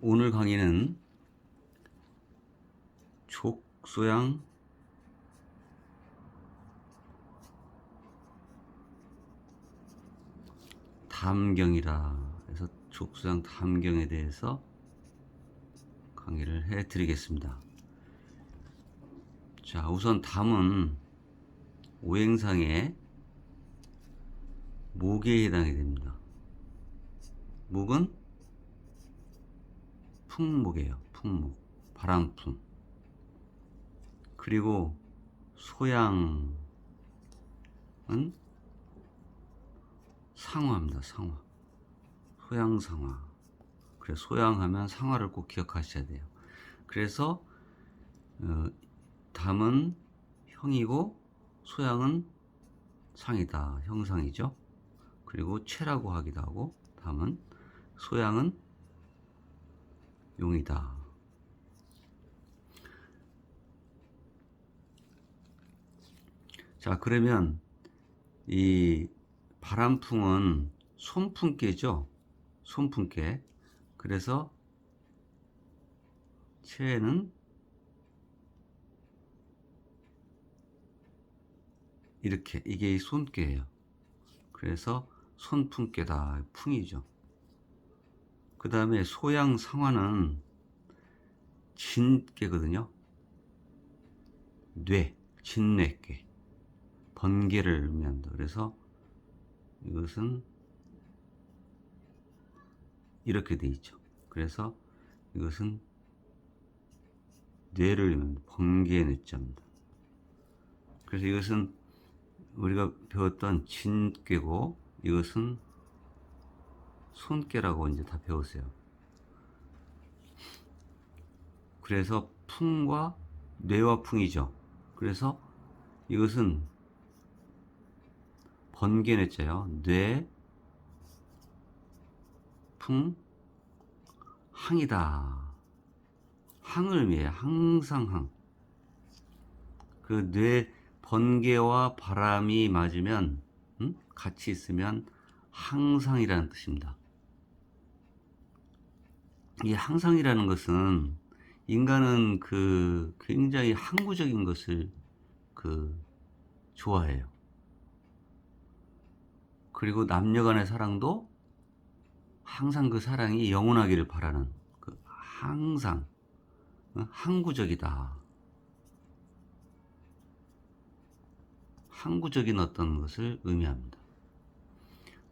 오늘 강의는 족소양 담경이라 해서 족소양 담경에 대해서 강의를 해 드리겠습니다. 자, 우선 담은 오행상의 목에 해당이 됩니다. 목은 풍목이에요. 풍목, 바람풍. 그리고 소양은 상화입니다. 상화. 소양상화. 그래서 소양하면 상화를 꼭 기억하셔야 돼요. 그래서 담은 형이고 소양은 상이다. 형상이죠. 그리고 채라고 하기도 하고, 담은 소양은 용이다. 자, 그러면 이 바람풍은 손풍께죠. 손풍께. 그래서 채는 이렇게, 이게 손께예요. 그래서 손풍께다. 풍이죠. 그 다음에 소양상화는 진께거든요. 뇌, 진뇌께, 번개를 의미합니다. 그래서 이것은 이렇게 돼 있죠. 그래서 이것은 뇌를 의미합니다. 번개의 뇌자입니다. 그래서 이것은 우리가 배웠던 진께고, 이것은 손께라고 이제 다 배웠어요. 그래서 풍과 뇌와 풍이죠. 그래서 이것은 번개 뇌자요. 뇌, 풍, 항이다. 항을 의미해요. 항상 항. 그 뇌, 번개와 바람이 맞으면, 같이 있으면 항상이라는 뜻입니다. 이 항상이라는 것은, 인간은 굉장히 항구적인 것을 좋아해요. 그리고 남녀 간의 사랑도 항상 그 사랑이 영원하기를 바라는, 항상 항구적이다. 항구적인 어떤 것을 의미합니다.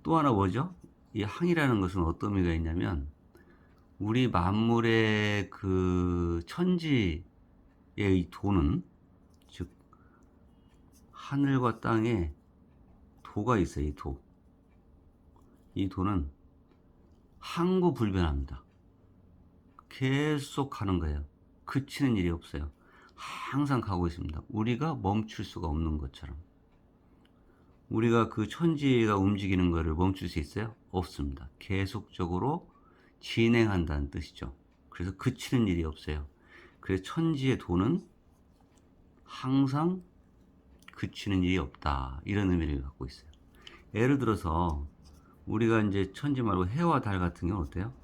또 하나 뭐죠? 이 항이라는 것은 어떤 의미가 있냐면, 우리 만물의 천지의 이 도는, 즉 하늘과 땅에 도가 있어요. 이 도. 이 도는 항구불변합니다. 계속 가는 거예요. 그치는 일이 없어요. 항상 가고 있습니다. 우리가 멈출 수가 없는 것처럼. 우리가 그 천지가 움직이는 것을 멈출 수 있어요? 없습니다. 계속적으로 진행한다는 뜻이죠. 그래서 그치는 일이 없어요. 그래서 천지의 도는 항상 그치는 일이 없다. 이런 의미를 갖고 있어요. 예를 들어서 우리가 이제 천지 말고 해와 달 같은 경우는 어때요?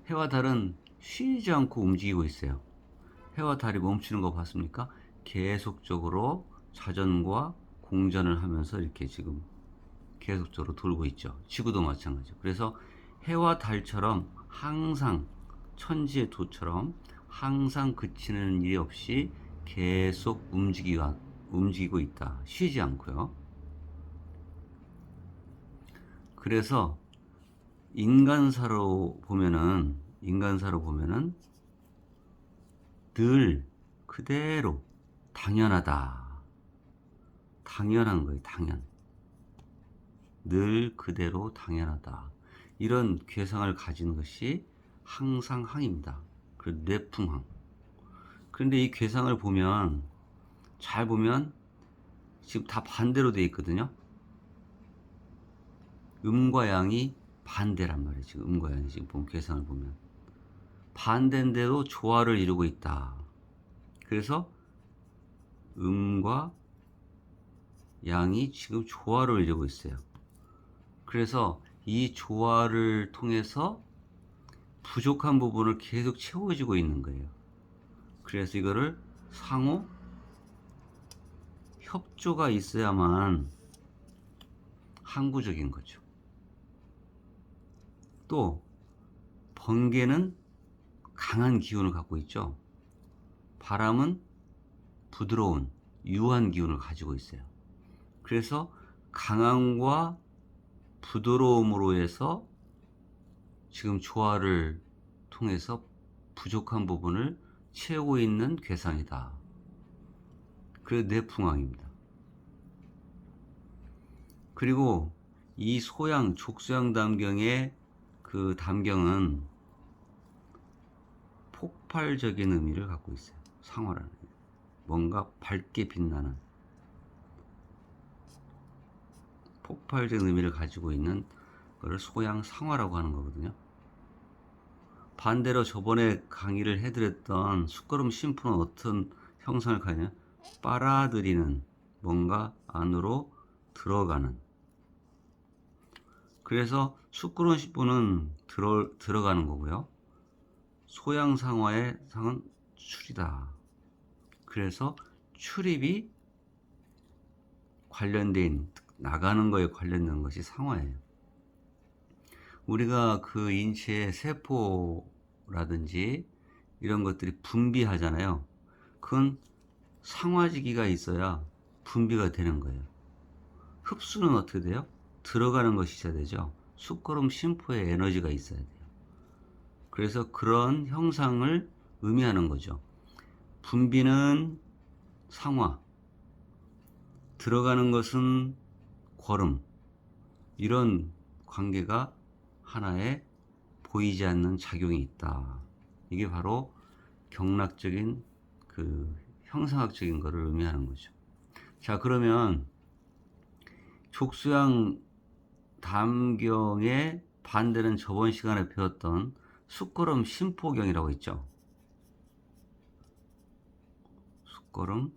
해와 달은 쉬지 않고 움직이고 있어요. 해와 달이 멈추는 거 봤습니까? 계속적으로 자전과 공전을 하면서 이렇게 지금 계속적으로 돌고 있죠. 지구도 마찬가지죠. 그래서 해와 달처럼 항상 천지의 도처럼 항상 그치는 일이 없이 계속 움직이고 있다. 쉬지 않고요. 그래서 인간사로 보면은 늘 그대로 당연하다. 당연한 거예요. 늘 그대로 당연하다. 이런 괴상을 가진 것이 항상 항입니다. 그 뇌풍항. 그런데 이 괴상을 보면 잘 보면 지금 다 반대로 되어 있거든요. 음과 양이 반대란 말이에요. 지금 음과 양이 지금 보면 괴상을 보면 반대인데도 조화를 이루고 있다. 그래서 음과 양이 지금 조화를 이루고 있어요. 그래서 이 조화를 통해서 부족한 부분을 계속 채워지고 있는 거예요. 그래서 이거를 상호 협조가 있어야만 항구적인 거죠. 또 번개는 강한 기운을 갖고 있죠. 바람은 부드러운 유한 기운을 가지고 있어요. 그래서 강함과 부드러움으로 해서 지금 조화를 통해서 부족한 부분을 채우고 있는 괴상이다. 그래서 내풍항입니다. 그리고 이 소양 족소양 담경의 그 담경은 폭발적인 의미를 갖고 있어요. 상화라는 뭔가 밝게 빛나는 폭발적인 의미를 가지고 있는 것을 소양 상화라고 하는 거거든요. 반대로 저번에 강의를 해드렸던 숫걸음 심포는 어떤 형상을 가지냐, 빨아들이는, 뭔가 안으로 들어가는. 그래서 숫걸음 심포는 들어가는 거고요. 소양 상화의 상은 출이다. 그래서 출입이 관련된, 나가는 거에 관련된 것이 상화예요. 우리가 그 인체의 세포라든지 이런 것들이 분비하잖아요. 그건 상화지기가 있어야 분비가 되는 거예요. 흡수는 어떻게 돼요? 들어가는 것이 있어야 되죠. 숫걸음 심포에 에너지가 있어야 돼요. 그래서 그런 형상을 의미하는 거죠. 분비는 상화, 들어가는 것은 걸음, 이런 관계가 하나의 보이지 않는 작용이 있다. 이게 바로 경락적인 그 형상학적인 것을 의미하는 거죠. 자, 그러면 족수양 담경의 반대는 저번 시간에 배웠던 숫걸음 심포경이라고 했죠. 숫걸음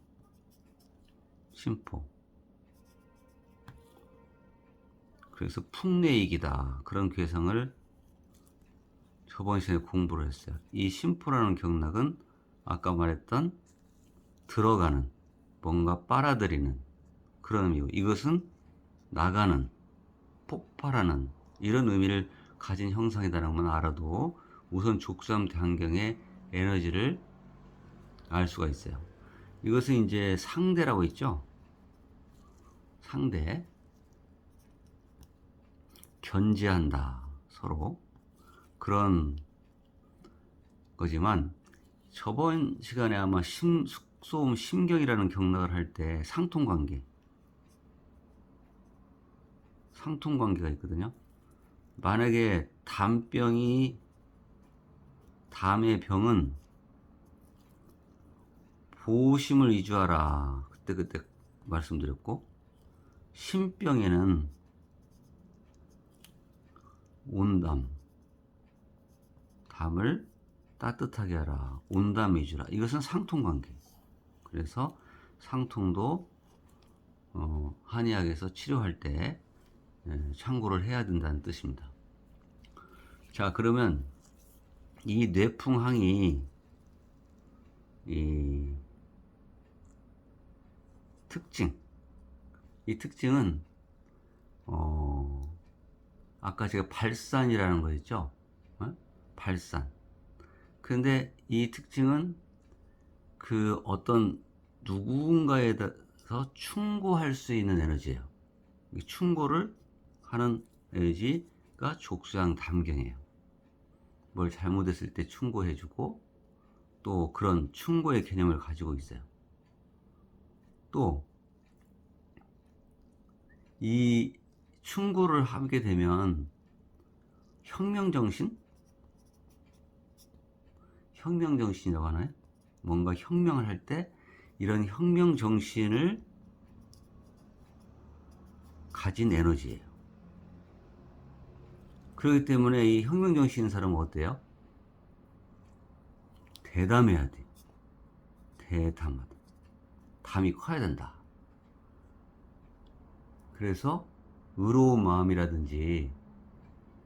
심포. 그래서 풍내익이다. 그런 괴상을 저번 시간에 공부를 했어요. 이 심포라는 경락은 아까 말했던 들어가는, 뭔가 빨아들이는 그런 의미고, 이것은 나가는, 폭발하는 이런 의미를 가진 형상이다라는 건 알아도 우선 족수암 담경의 에너지를 알 수가 있어요. 이것은 이제 상대라고 있죠. 상대. 견제한다. 서로. 그런 거지만 저번 시간에 아마 숙소음 심경이라는 경락을 할 때 상통관계가 있거든요. 만약에 담의 병은 보심을 위주하라. 그때 말씀드렸고, 심병에는 온담, 담을 따뜻하게 하라. 온담 위주라. 이것은 상통관계. 그래서 상통도 한의학에서 치료할 때 참고를 해야 된다는 뜻입니다. 자, 그러면 이 뇌풍항이 이 특징은 아까 제가 발산이라는 거 했죠? 어? 발산. 그런데 이 특징은 그 어떤 누군가에 대해서 충고할 수 있는 에너지예요. 이 충고를 하는 에너지가 족수양 담경이에요. 뭘 잘못했을 때 충고해주고 또 그런 충고의 개념을 가지고 있어요. 또 이 충고를 하게 되면 혁명정신? 혁명정신이라고 하나요? 뭔가 혁명을 할 때 이런 혁명정신을 가진 에너지예요. 그렇기 때문에 이 혁명정신 있는 사람은 어때요? 대담해야 돼. 대담하다. 담이 커야 된다. 그래서 의로운 마음이라든지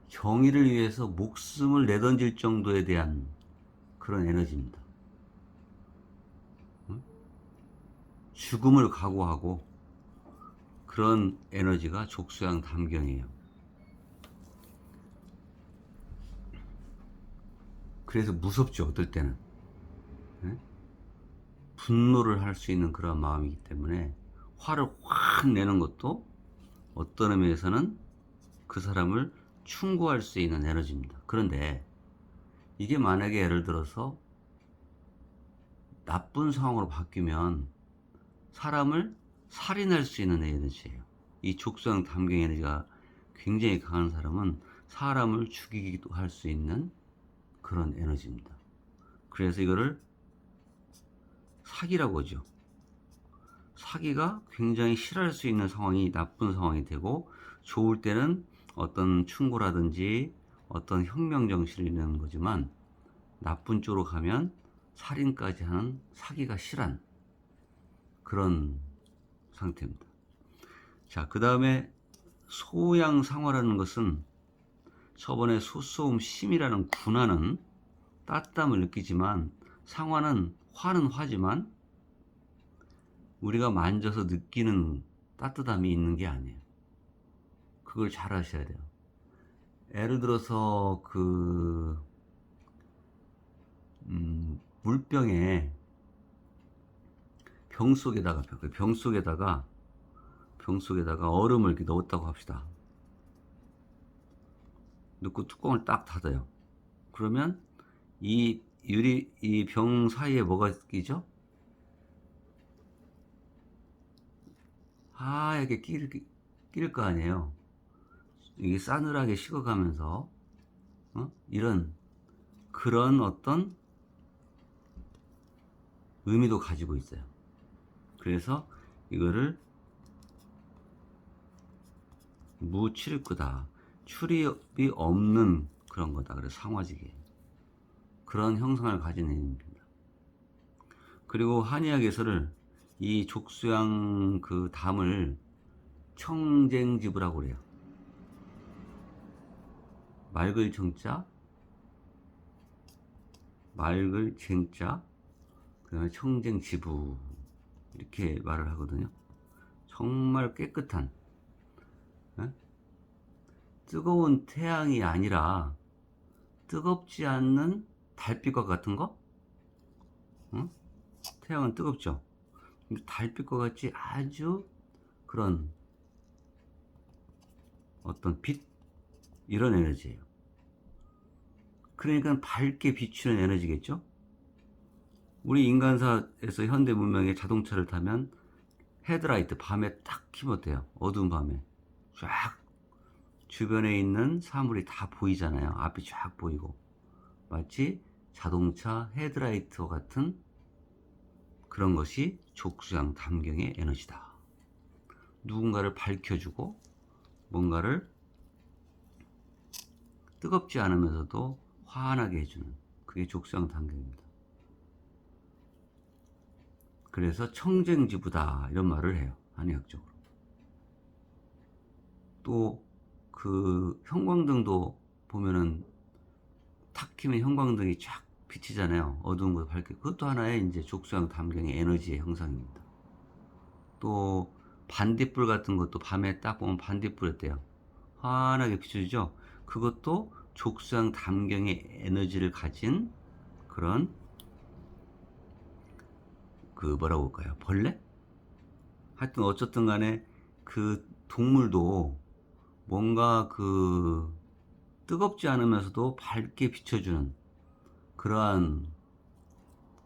정의를 위해서 목숨을 내던질 정도에 대한 그런 에너지입니다. 죽음을 각오하고 그런 에너지가 족수양 담경이에요. 그래서 무섭죠, 어떨 때는. 분노를 할 수 있는 그런 마음이기 때문에 화를 확 내는 것도 어떤 의미에서는 그 사람을 충고할 수 있는 에너지입니다. 그런데 이게 만약에 예를 들어서 나쁜 상황으로 바뀌면 사람을 살인할 수 있는 에너지예요. 이 족수형 담경 에너지가 굉장히 강한 사람은 사람을 죽이기도 할 수 있는 그런 에너지입니다. 그래서 이거를 사기라고 하죠. 사기가 굉장히 싫어할 수 있는 상황이 나쁜 상황이 되고, 좋을 때는 어떤 충고라든지 어떤 혁명 정신을 있는 거지만, 나쁜 쪽으로 가면 살인까지 하는 사기가 실한 그런 상태입니다. 자, 그 다음에 소양상화라는 것은 저번에 소소음 심이라는 군화는 따뜻함을 느끼지만, 상화는 화는 화지만 우리가 만져서 느끼는 따뜻함이 있는 게 아니에요. 그걸 잘 아셔야 돼요. 예를 들어서 물병에 병 속에다가 얼음을 이렇게 넣었다고 합시다. 넣고 뚜껑을 딱 닫아요. 그러면 이 병 사이에 뭐가 끼죠? 하얗게 끼일 거 아니에요. 이게 싸늘하게 식어가면서 이런 그런 어떤 의미도 가지고 있어요. 그래서 이거를 무출입구다, 출입이 없는 그런 거다. 그래서 상화지기, 그런 형상을 가진 애입니다. 그리고 한의학에서는 이 족수양 그 담을 청쟁지부라고 그래요. 맑을 정자, 맑을 쟁자, 그 다음에 청쟁지부, 이렇게 말을 하거든요. 정말 깨끗한, 뜨거운 태양이 아니라 뜨겁지 않는 달빛과 같은 거? 태양은 뜨겁죠. 달빛과 같이 아주 그런 어떤 빛, 이런 에너지예요. 그러니까 밝게 비추는 에너지겠죠. 우리 인간사에서 현대 문명의 자동차를 타면 헤드라이트 밤에 딱 켜면 돼요. 어두운 밤에 쫙 주변에 있는 사물이 다 보이잖아요. 앞이 쫙 보이고, 마치 자동차 헤드라이트와 같은 그런 것이 족수양 담경의 에너지다. 누군가를 밝혀주고 뭔가를 뜨겁지 않으면서도 환하게 해주는, 그게 족수양 담경입니다. 그래서 청쟁지부다 이런 말을 해요, 한의학적으로. 또 그 형광등도 보면은 탁 키면 형광등이 쫙 비치잖아요. 어두운 곳 밝게. 그것도 하나의 이제 족수양 담경의 에너지의 형상입니다. 또 반딧불 같은 것도 밤에 딱 보면 반딧불 어때요? 환하게 비춰지죠. 그것도 족수양 담경의 에너지를 가진 그런 그 뭐라고 할까요? 벌레? 하여튼 어쨌든 간에 그 동물도 뭔가 그 뜨겁지 않으면서도 밝게 비춰주는 그러한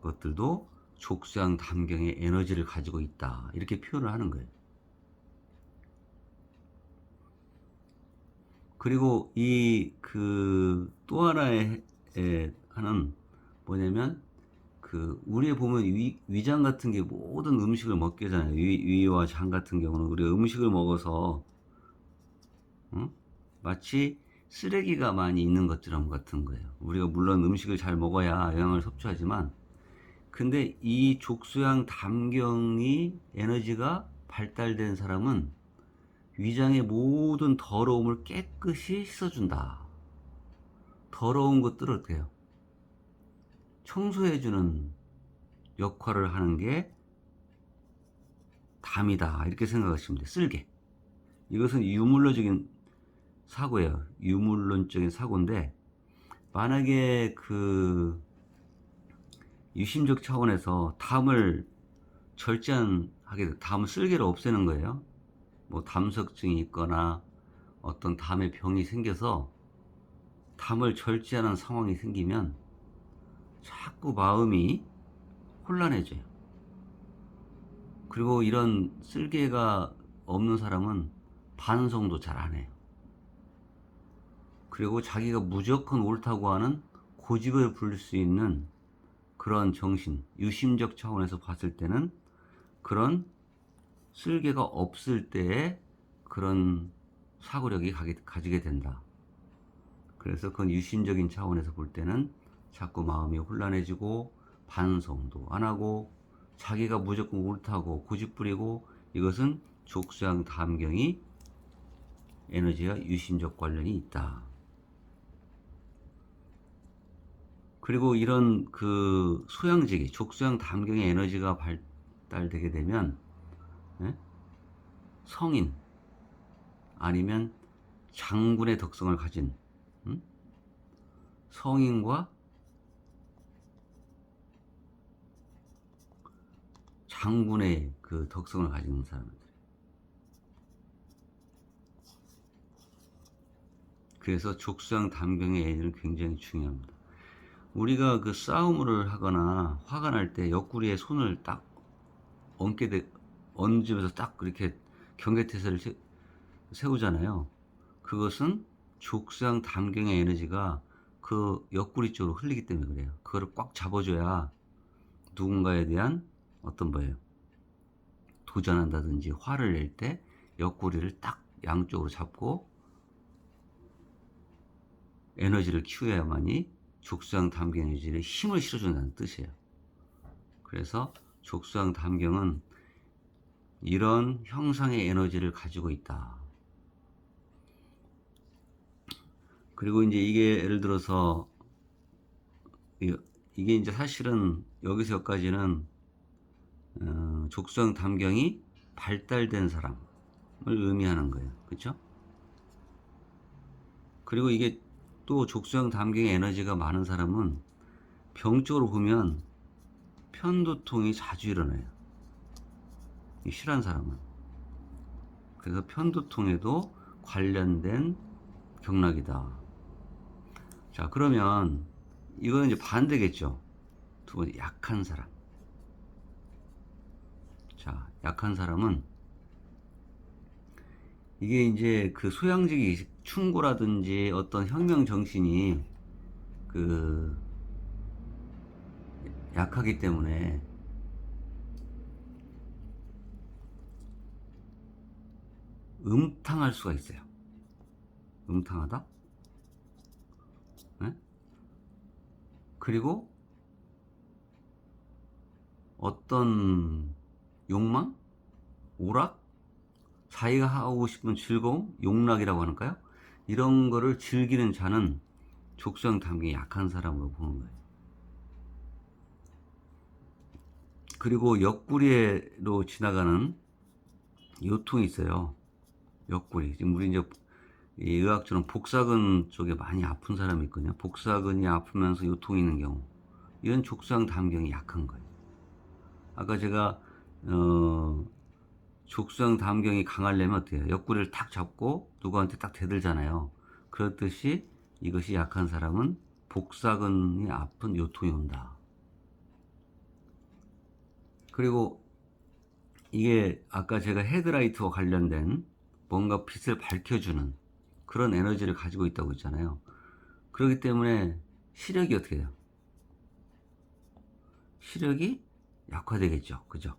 것들도 족수양 담경의 에너지를 가지고 있다. 이렇게 표현을 하는 거예요. 그리고 이 그 또 하나의 하는 뭐냐면 그 우리의 보면 위장 같은 게 모든 음식을 먹게 하잖아요. 위와 장 같은 경우는 우리가 음식을 먹어서 마치 쓰레기가 많이 있는 것처럼 같은 거예요. 우리가 물론 음식을 잘 먹어야 영양을 섭취하지만 근데 이 족수양 담경이 에너지가 발달된 사람은 위장의 모든 더러움을 깨끗이 씻어준다. 더러운 것들을 어떻게 해요? 청소해주는 역할을 하는 게 담이다. 이렇게 생각하시면 돼요. 쓸개. 이것은 유물론적인 사고예요. 유물론적인 사고인데, 만약에 그 유심적 차원에서 담을 절제하게 돼, 담 쓸개를 없애는 거예요. 뭐 담석증이 있거나 어떤 담의 병이 생겨서 담을 절제하는 상황이 생기면 자꾸 마음이 혼란해져요. 그리고 이런 쓸개가 없는 사람은 반성도 잘 안 해요. 그리고 자기가 무조건 옳다고 하는 고집을 부릴 수 있는 그런 정신, 유심적 차원에서 봤을 때는 그런 쓸개가 없을 때에 그런 사고력이 가지게 된다. 그래서 그건 유심적인 차원에서 볼 때는 자꾸 마음이 혼란해지고 반성도 안 하고 자기가 무조건 옳다고 고집부리고 이것은 족수양 담경이 에너지와 유심적 관련이 있다. 그리고 이런 그 소양지기, 족수양 담경의 에너지가 발달되게 되면 성인 아니면 장군의 덕성을 가진 성인과 장군의 그 덕성을 가진 사람들. 그래서 족수양 담경의 에너지는 굉장히 중요합니다. 우리가 그 싸움을 하거나 화가 날 때 옆구리에 손을 딱 얹으면서 딱 그렇게 경계태세를 세우잖아요. 그것은 족수양 담경의 에너지가 그 옆구리 쪽으로 흘리기 때문에 그래요. 그거를 꽉 잡아줘야 누군가에 대한 어떤 뭐예요? 도전한다든지 화를 낼 때 옆구리를 딱 양쪽으로 잡고 에너지를 키워야만이 족수양 담경 에너지에 힘을 실어준다는 뜻이에요. 그래서 족수양 담경은 이런 형상의 에너지를 가지고 있다. 그리고 이제 이게 예를 들어서 이게 이제 사실은 여기서 여기까지는 족수양 담경이 발달된 사람을 의미하는 거예요. 그렇죠? 그리고 이게 또 족수양 담경의 에너지가 많은 사람은 병적으로 보면 편두통이 자주 일어나요. 실한 사람은. 그래서 편두통에도 관련된 경락이다. 자, 그러면 이거는 이제 반대겠죠. 두 번째, 약한 사람. 자, 약한 사람은 이게 이제 그 소양직이 충고라든지 어떤 혁명 정신이 그 약하기 때문에 음탕할 수가 있어요. 음탕하다? 네? 그리고 어떤 욕망? 오락? 자기가 하고 싶은 즐거움? 용락이라고 하는까요? 이런 거를 즐기는 자는 족수양 담경이 약한 사람으로 보는 거예요. 그리고 옆구리로 지나가는 요통이 있어요. 옆구리. 지금 우리 이제 이 의학적으로는 복사근 쪽에 많이 아픈 사람이 있거든요. 복사근이 아프면서 요통이 있는 경우, 이런 족수양 담경이 약한 거예요. 아까 제가 족수양 담경이 강하려면 어떻게 해요? 옆구리를 탁 잡고 누구한테 딱 대들잖아요. 그렇듯이 이것이 약한 사람은 복사근이 아픈 요통이 온다. 그리고 이게 아까 제가 헤드라이트와 관련된 뭔가 빛을 밝혀주는 그런 에너지를 가지고 있다고 했잖아요. 그렇기 때문에 시력이 어떻게 돼요? 시력이 약화되겠죠. 그죠?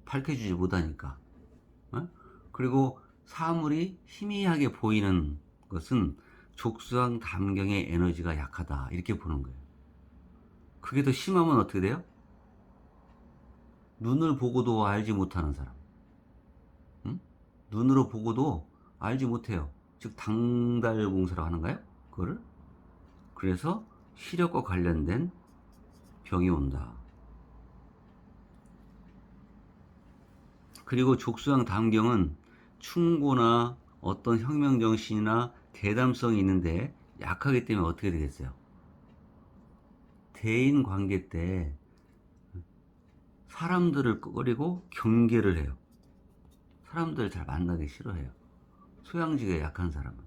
밝혀주지 못하니까. 어? 그리고 사물이 희미하게 보이는 것은 족수양 담경의 에너지가 약하다. 이렇게 보는 거예요. 그게 더 심하면 어떻게 돼요? 눈을 보고도 알지 못하는 사람. 응? 눈으로 보고도 알지 못해요. 즉 당달공사라고 하는가요? 그거를? 그래서 시력과 관련된 병이 온다. 그리고 족수양 담경은 충고나 어떤 혁명정신이나 대담성이 있는데 약하기 때문에 어떻게 되겠어요? 대인 관계 때 사람들을 꺼리고 경계를 해요. 사람들을 잘 만나기 싫어해요. 소양지가 약한 사람은.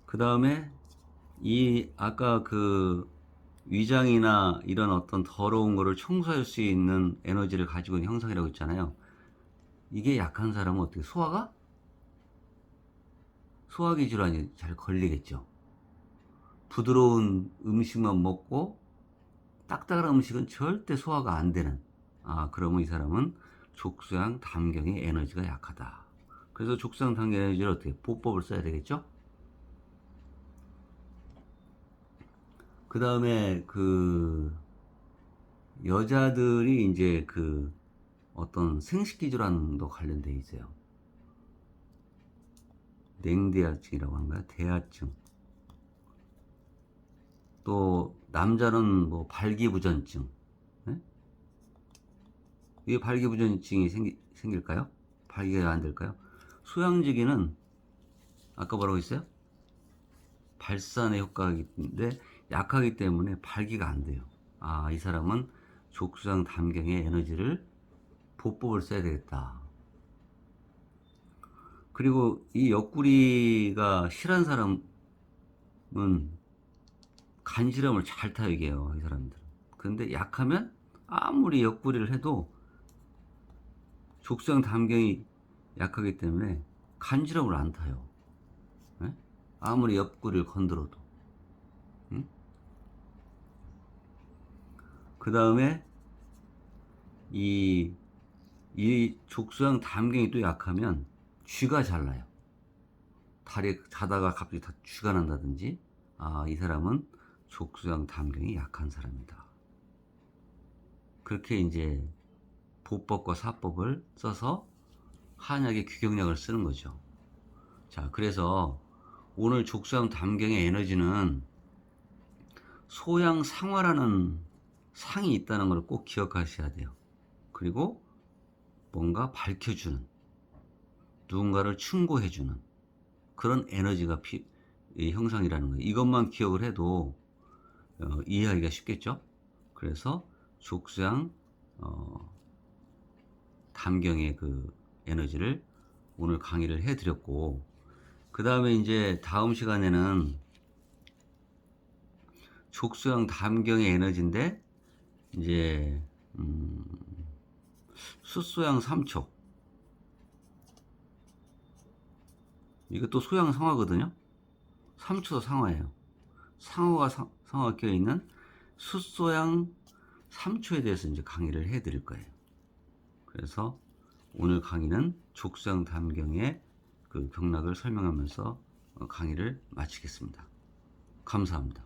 그 다음에 이 아까 그 위장이나 이런 어떤 더러운 거를 청소할 수 있는 에너지를 가지고 있는 형상이라고 했잖아요. 이게 약한 사람은 어떻게 소화기 질환이 잘 걸리겠죠. 부드러운 음식만 먹고 딱딱한 음식은 절대 소화가 안 되는, 그러면 이 사람은 족수양 담경의 에너지가 약하다. 그래서 족수양 담경 에너지를 어떻게 보법을 써야 되겠죠. 그 다음에 그 여자들이 이제 그 어떤 생식기 질환도 관련돼 있어요. 냉대하증이라고 하는가요? 대하증. 또 남자는 뭐 발기부전증. 네? 이게 발기부전증이 생길까요? 발기가 안 될까요? 소양지기는 아까 뭐라고 했어요? 발산의 효과인데 약하기 때문에 발기가 안 돼요. 이 사람은 족수양 담경의 에너지를 보법을 써야 되겠다. 그리고 이 옆구리가 실한 사람은 간지럼을 잘 타요, 이게요, 이 사람들은. 근데 약하면 아무리 옆구리를 해도 족수양 담경이 약하기 때문에 간지럼을 안 타요. 네? 아무리 옆구리를 건드려도. 응? 그 다음에 이 족수양 담경이 또 약하면 쥐가 잘 나요. 다리 자다가 갑자기 다 쥐가 난다든지, 이 사람은 족수양 담경이 약한 사람이다. 그렇게 이제 보법과 사법을 써서 한약의 규경약을 쓰는 거죠. 자, 그래서 오늘 족수양 담경의 에너지는 소양상화라는 상이 있다는 걸 꼭 기억하셔야 돼요. 그리고 뭔가 밝혀주는, 누군가를 충고해주는 그런 에너지가 형상이라는 거예요. 이것만 기억을 해도 이해하기가 쉽겠죠. 그래서 족수양 담경의 그 에너지를 오늘 강의를 해드렸고, 그 다음에 이제 다음 시간에는 족수양 담경의 에너지인데 이제 숫소양 삼촉, 이것도 소양 상화거든요. 삼초도 상화예요. 상어가 상어가 껴있는 숫소양 삼초에 대해서 이제 강의를 해드릴 거예요. 그래서 오늘 강의는 족수양 담경의 그 경락을 설명하면서 강의를 마치겠습니다. 감사합니다.